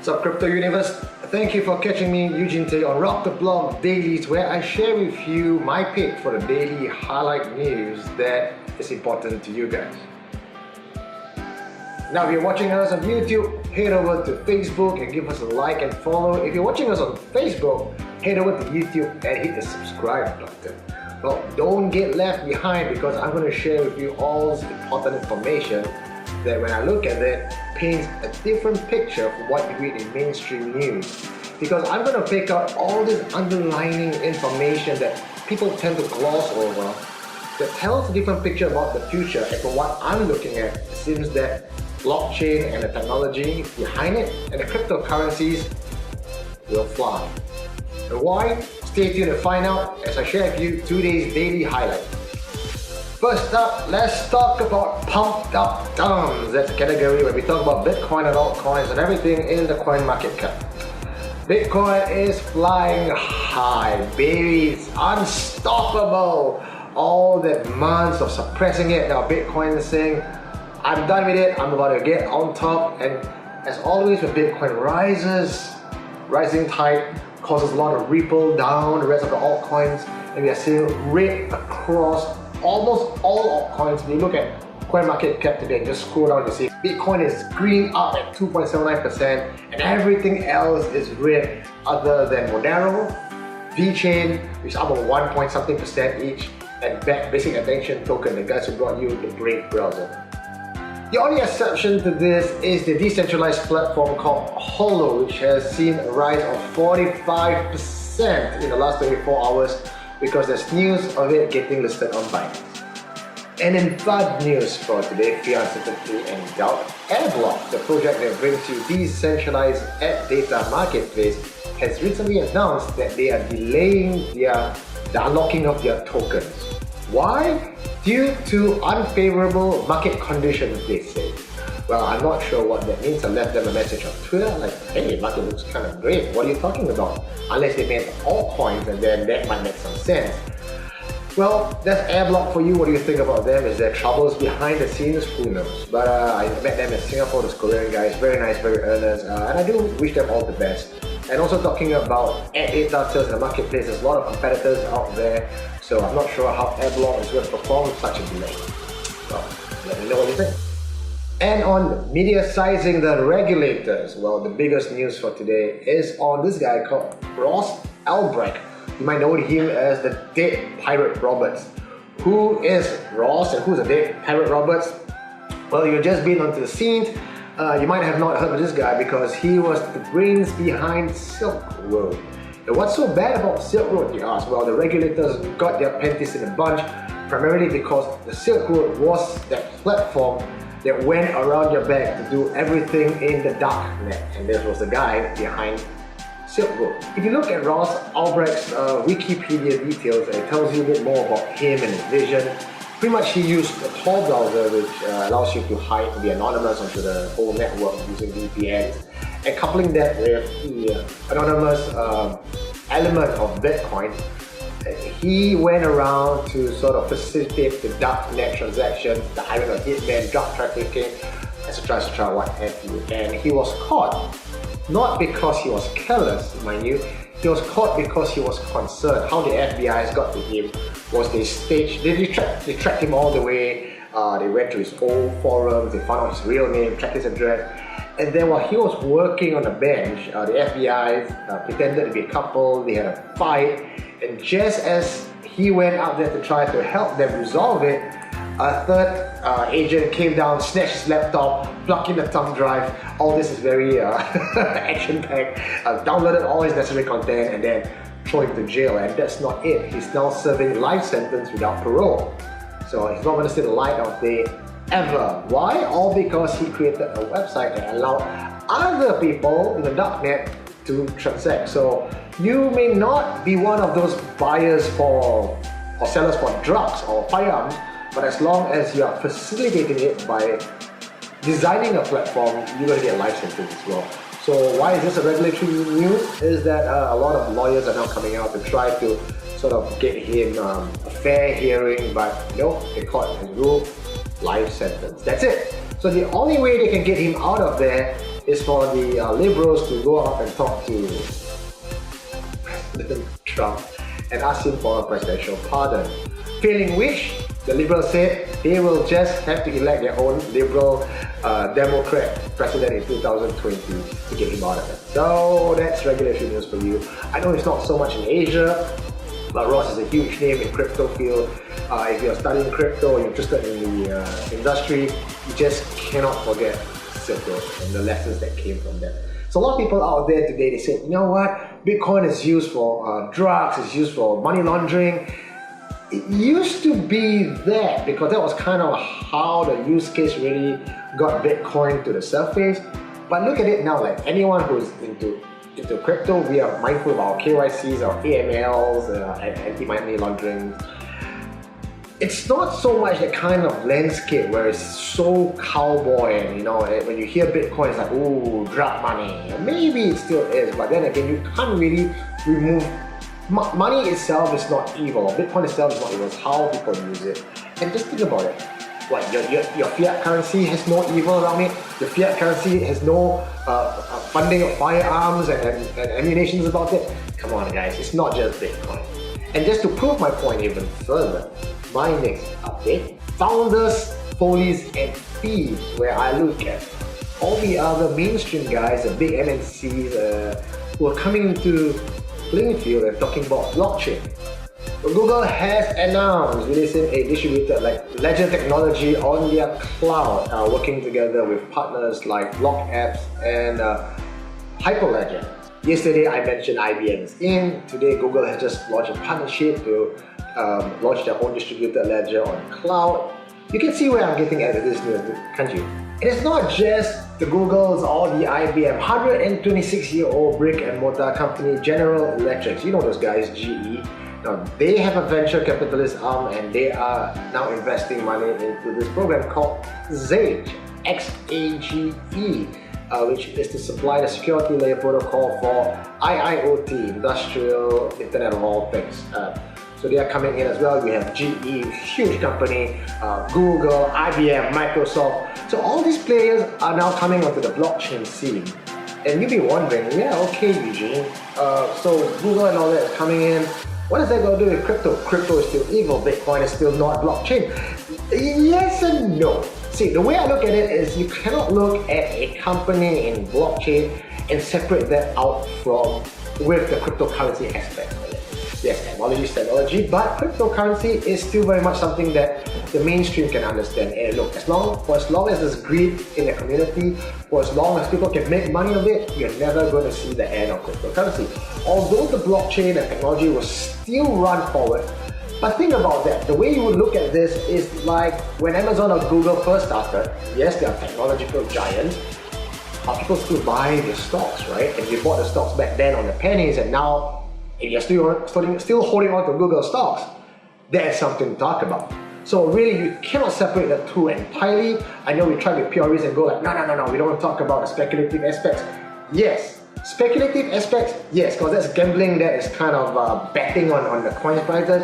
What's up, Crypto Universe? Thank you for catching me, Eugene Tay, on Rock the Block Dailies, where I share with you my pick for the daily highlight news that is important to you guys. Now, if you're watching us on YouTube, head over to Facebook and give us a like and follow. If you're watching us on Facebook, head over to YouTube and hit the subscribe button. Well, don't get left behind, because I'm going to share with you all this important information that, when I look at it, paints a different picture from what you read in mainstream news. Because I'm going to pick out all this underlying information that people tend to gloss over, that tells a different picture about the future. And from what I'm looking at, it seems that blockchain and the technology behind it and the cryptocurrencies will fly. And why? Stay tuned to find out as I share with you today's daily highlight. First up, let's talk about pumped up thumbs. That's a category where we talk about Bitcoin and altcoins and everything in the coin market cap. Bitcoin is flying high, baby. It's unstoppable. All that months of suppressing it, now Bitcoin is saying, I'm done with it, I'm about to get on top. And as always with Bitcoin rises, rising tide causes a lot of ripple down the rest of the altcoins, and we are seeing red across almost all altcoins. If you look at coin market cap today, just scroll down to see Bitcoin is green up at 2.79%, and everything else is red other than Monero, VeChain, which is up on 1 point something percent each, and Basic Attention Token, the guys who brought you the Brave browser. The only exception to this is the decentralized platform called Holo, which has seen a rise of 45% in the last 24 hours because there's news of it getting listed on Binance. And in FUD news for today, fear, uncertainty and doubt, Airbloc, the project that brings you decentralized ad data marketplace, has recently announced that they are delaying the unlocking of their tokens. Why? Due to unfavorable market conditions, they say. Well, I'm not sure what that means. I left them a message on Twitter like, hey, market looks kind of great, what are you talking about? Unless they made altcoins, and then that might make some sense. Well, that's Airbloc for you. What do you think about them? Is there troubles behind the scenes? Who knows? But I met them in Singapore, those Korean guys, very nice, very earnest, and I do wish them all the best. And also talking about ad data sales in the marketplace, there's a lot of competitors out there, so I'm not sure how Airbloc is going to perform with such a delay. Well, let me know what you think. And on Mediasizing the Regulators, well, the biggest news for today is on this guy called Ross Ulbricht. You might know him as the dead Pirate Roberts. Who is Ross and who's the dead Pirate Roberts? Well, you've just been onto the scene. You might have not heard of this guy because he was the brains behind Silk Road. And what's so bad about Silk Road, you ask? Well, the regulators got their panties in a bunch, primarily because the Silk Road was that platform that went around your back to do everything in the dark net. And this was the guy behind Silk Road. If you look at Ross Ulbricht's Wikipedia details, it tells you a bit more about him and his vision. Pretty much he used a Tor browser, which allows you to hide and be anonymous onto the whole network using VPNs. And coupling that with the anonymous element of Bitcoin, he went around to sort of facilitate the dark net transactions, the hiring of hitmen, drug trafficking, etc., what have you. And he was caught, not because he was careless, mind you, he was caught because he was concerned. How the FBI got to him was they tracked him all the way, they went to his old forums, they found out his real name, tracked his address, and then while he was working on the bench, the FBI pretended to be a couple, they had a fight, and just as he went out there to try to help them resolve it, a third agent came down, snatched his laptop, plugged in the thumb drive. All this is very action-packed, downloaded all his necessary content and then throw him to jail. And that's not it. He's now serving life sentence without parole. So he's not going to see the light of day ever. Why? All because he created a website that allowed other people in the darknet to transact. So you may not be one of those buyers for or sellers for drugs or firearms, but as long as you are facilitating it by designing a platform, you're going to get a life sentence as well. So why is this a regulatory news? Is that a lot of lawyers are now coming out to try to sort of get him a fair hearing, but no, they caught and ruled life sentence. That's it. So the only way they can get him out of there is for the liberals to go up and talk to President Trump and ask him for a presidential pardon. Failing which, the liberals said they will just have to elect their own liberal Democrat president in 2020 to get him out of it. So that's regulatory news for you. I know it's not so much in Asia, but Ross is a huge name in crypto field. If you're studying crypto, you're interested in the industry, you just cannot forget Silk Road and the lessons that came from that. So a lot of people out there today, they say, you know what, Bitcoin is used for drugs, it's used for money laundering. It used to be that because that was kind of how the use case really got Bitcoin to the surface. But look at it now, like anyone who's into crypto, we are mindful of our KYCs, our AMLs, and anti-money laundering. It's not so much that kind of landscape where it's so cowboy and when you hear Bitcoin, it's like, ooh, drug money. Maybe it still is, but then again, you can't really remove money itself is not evil. Bitcoin itself is not evil. It's how people use it. And just think about it. What, your fiat currency has no evil around it? Your fiat currency has no funding of firearms and ammunitions about it? Come on guys, it's not just Bitcoin. And just to prove my point even further, my next update, Founders, Follies and Feebs, where I look at all the other mainstream guys, the big MNCs who are coming into playing field and talking about blockchain. Google has announced releasing a distributed Ledger technology on their cloud, working together with partners like Block Apps and Hyperledger. Yesterday I mentioned IBM is in. Today Google has just launched a partnership to launch their own distributed ledger on cloud. You can see where I'm getting at with this news, can't you? It is not just the Googles or the IBM. 126-year-old brick and mortar company General Electric, you know those guys, GE. Now they have a venture capitalist arm and they are now investing money into this program called Xage, Xage, which is to supply the security layer protocol for IIoT, Industrial Internet of All Things. So they are coming in as well. We have GE, huge company, Google, IBM, Microsoft. So all these players are now coming onto the blockchain scene. And you'll be wondering, yeah, okay, Eugene. So Google and all that is coming in. What is that going to do with crypto? Crypto is still evil. Bitcoin is still not blockchain. Yes and no. See, the way I look at it is you cannot look at a company in blockchain and separate that out from with the cryptocurrency aspect. Yes, technology is technology, but cryptocurrency is still very much something that the mainstream can understand. And look, for as long as there's greed in the community, for as long as people can make money of it, you're never going to see the end of cryptocurrency. Although the blockchain and technology will still run forward, but think about that. The way you would look at this is like when Amazon or Google first started, yes, they are technological giants, but people still buy their stocks, right? And you bought the stocks back then on the pennies, and now if you're still holding on to Google stocks, that's something to talk about. So really, you cannot separate the two entirely. I know we try to be purists and go like, no, we don't want to talk about the speculative aspects. Yes, speculative aspects, yes, because that's gambling, that is kind of betting on the coin prices.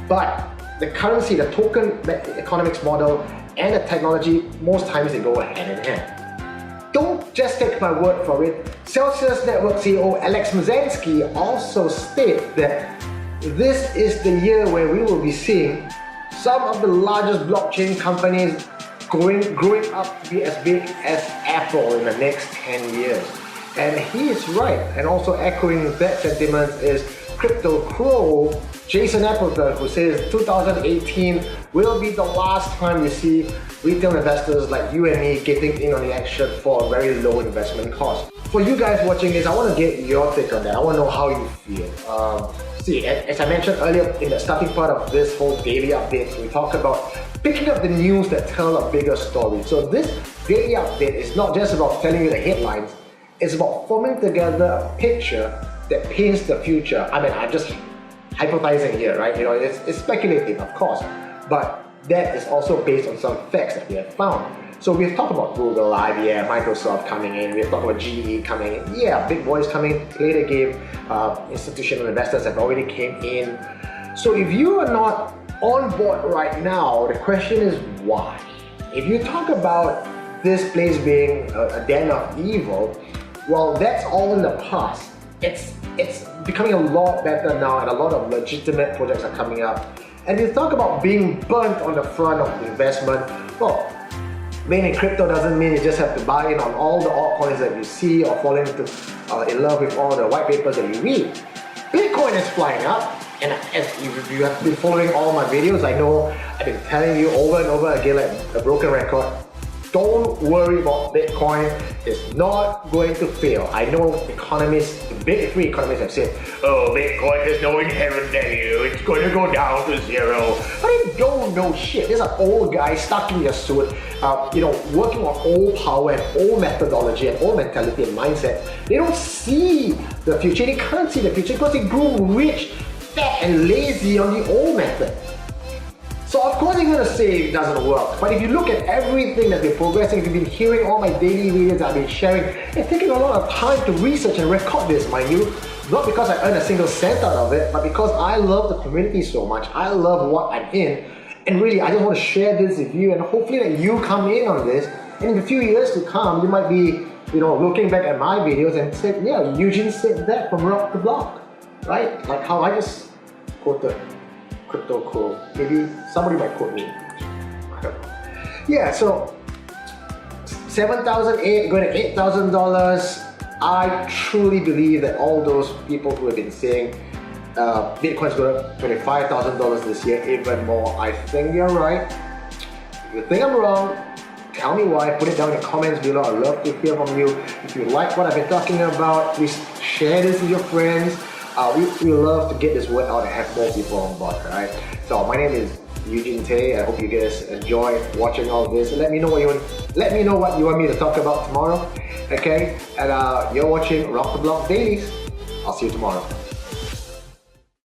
But the currency, the token economics model, and the technology, most times they go hand in hand. Don't just take my word for it. Celsius Networks CEO Alex Mazinsky also stated that this is the year where we will be seeing some of the largest blockchain companies growing up to be as big as Apple in the next 10 years. And he is right. And also echoing that sentiment is Crypto Crow Jason Appleton, who says 2018 will be the last time we see retail investors like you and me getting in on the action for a very low investment cost. For you guys watching this, I want to get your take on that. I want to know how you feel. See, as I mentioned earlier in the starting part of this whole daily update, we talk about picking up the news that tell a bigger story. So this daily update is not just about telling you the headlines, it's about forming together a picture that paints the future. I mean, I'm just hypothesizing here, right? You know, it's speculative, of course, but that is also based on some facts that we have found. So we've talked about Google, IBM, Microsoft coming in, we've talked about GE coming in. Yeah, big boys coming, play the game, institutional investors have already came in. So if you are not on board right now, the question is why? If you talk about this place being a den of evil, well, that's all in the past. It's becoming a lot better now, and a lot of legitimate projects are coming up. And you talk about being burnt on the front of investment, well, being in crypto doesn't mean you just have to buy in on all the altcoins that you see or fall into in love with all the white papers that you read. Bitcoin is flying up, and as you have been following all my videos, I know I've been telling you over and over again like a broken record, don't worry about Bitcoin, it's not going to fail. I know economists, the big three economists have said, oh, Bitcoin has no inherent value, it's going to go down to zero. But they don't know shit. There's an old guy stuck in their suit, working on old power and old methodology and old mentality and mindset. They don't see the future, they can't see the future because they grew rich, fat and lazy on the old method. So of course you're going to say it doesn't work, but if you look at everything that's been progressing, if you've been hearing all my daily videos that I've been sharing, it's taking a lot of time to research and record this, mind you. Not because I earn a single cent out of it, but because I love the community so much. I love what I'm in, and really I just want to share this with you, and hopefully that you come in on this, and in a few years to come, you might be looking back at my videos and say, yeah, Eugene said that from Rock the Block, right? Like how I just quoted Crypto Cool. Maybe somebody might quote me. I don't know. Yeah, so $7,800 going to $8,000. I truly believe that all those people who have been saying Bitcoin's going to $25,000 this year, even more, I think you're right. If you think I'm wrong, tell me why. Put it down in the comments below. I'd love to hear from you. If you like what I've been talking about, please share this with your friends. We love to get this word out and have more people on board, right? So my name is Eugene Tay. I hope you guys enjoy watching all this. And let me know what you want me to talk about tomorrow. Okay? And you're watching Rock the Block Dailies. I'll see you tomorrow.